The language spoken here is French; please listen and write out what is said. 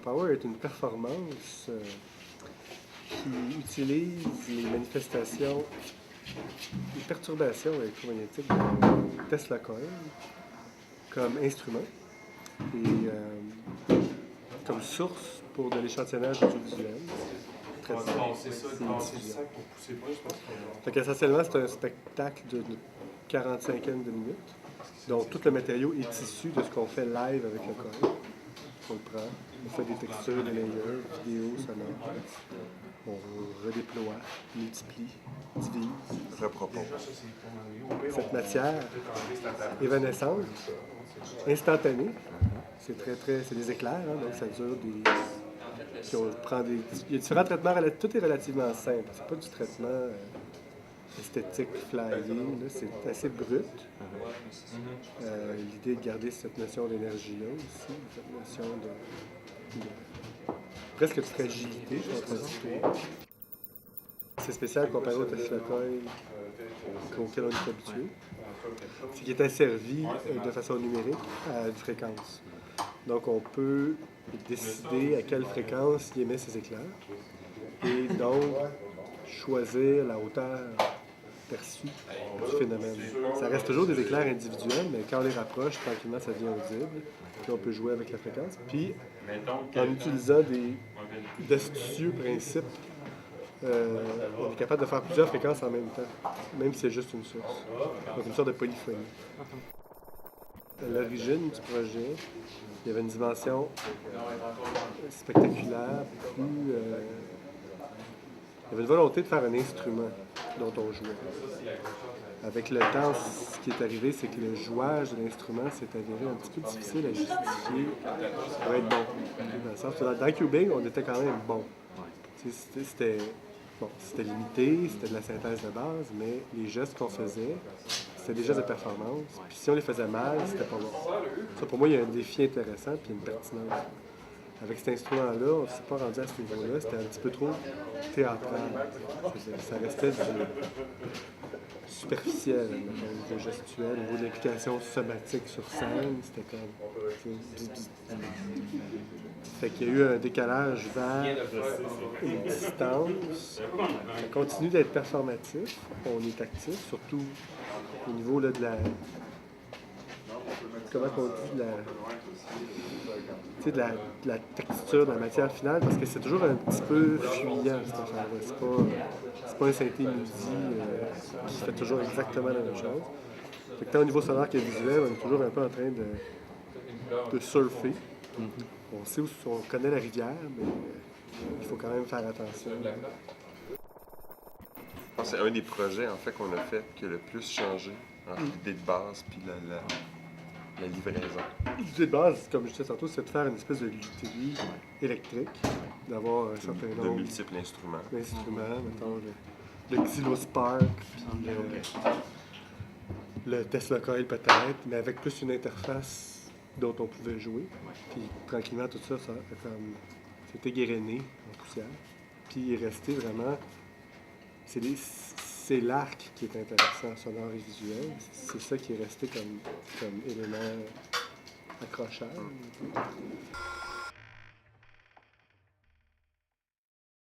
Power est une performance qui utilise les manifestations, les perturbations électromagnétiques de Tesla Coil comme instrument et comme source pour de l'échantillonnage audiovisuel. Essentiellement, c'est un spectacle de 45aine de minutes. Donc, tout le matériau est issu de ce qu'on fait live avec le coil. On le prend, on fait des textures, des layers, vidéo, sonore. On redéploie, multiplie, divise. Repropose. Cette matière évanescente, instantanée, c'est des éclairs, hein, donc ça dure des... Puis on prend des... Il y a différents traitements, tout est relativement simple. C'est pas du traitement esthétique flyé, là, c'est assez brut. L'idée de garder cette notion d'énergie-là aussi, cette notion de presque de fragilité contre. C'est spécial comparé au Tesla Coil auquel on est habitué. C'est qu'il est asservi de façon numérique à une fréquence. Donc on peut décider à quelle fréquence il émet ses éclairs et donc choisir la hauteur perçue du phénomène. Ça reste toujours des éclairs individuels, mais quand on les rapproche, tranquillement, ça devient audible. Puis on peut jouer avec la fréquence. Puis, en utilisant d'astucieux principes, on est capable de faire plusieurs fréquences en même temps, même si c'est juste une source. Donc une sorte de polyphonie. À l'origine du projet, il y avait une dimension spectaculaire, plus... il y avait une volonté de faire un instrument dont on jouait. Avec le temps, ce qui est arrivé, c'est que le jouage de l'instrument s'est avéré un petit peu difficile à justifier pour être bon. Dans le sens que dans Cubing, on était quand même bon. C'était limité, c'était de la synthèse de base, mais les gestes qu'on faisait, c'était des gestes de performance. Puis si on les faisait mal, c'était pas bon. Ça, pour moi, il y a un défi intéressant puis une pertinence. Avec cet instrument-là, on ne s'est pas rendu à ce niveau-là. C'était un petit peu trop théâtral. Ça restait superficiel, au niveau gestuel, au niveau de l'implication somatique sur scène. C'était comme... Fait qu'il y a eu un décalage vers une distance. Ça continue d'être performatif. On est actif, surtout au niveau là, de la... Comment on dit de la texture de la matière finale, parce que c'est toujours un petit peu fuyant, cette affaire-là. C'est pas un synthé MIDI qui fait toujours exactement la même chose. Fait que tant au niveau sonore que visuel, on est toujours un peu en train de surfer. On sait où on connaît la rivière, mais il faut quand même faire attention. C'est un des projets en fait qu'on a fait qui a le plus changé entre l'idée de base puis la livraison. L'idée de base, comme je disais tantôt, c'est de faire une espèce de lutherie électrique, d'avoir un certain nombre de multiples instruments. Mettons le Xylospark, puis le Tesla Coil peut-être, mais avec plus une interface dont on pouvait jouer. Puis tranquillement, tout ça c'était guéréné en poussière. Puis il est resté vraiment... C'est l'arc qui est intéressant, sonore et visuel. C'est ça qui est resté comme élément accrocheur.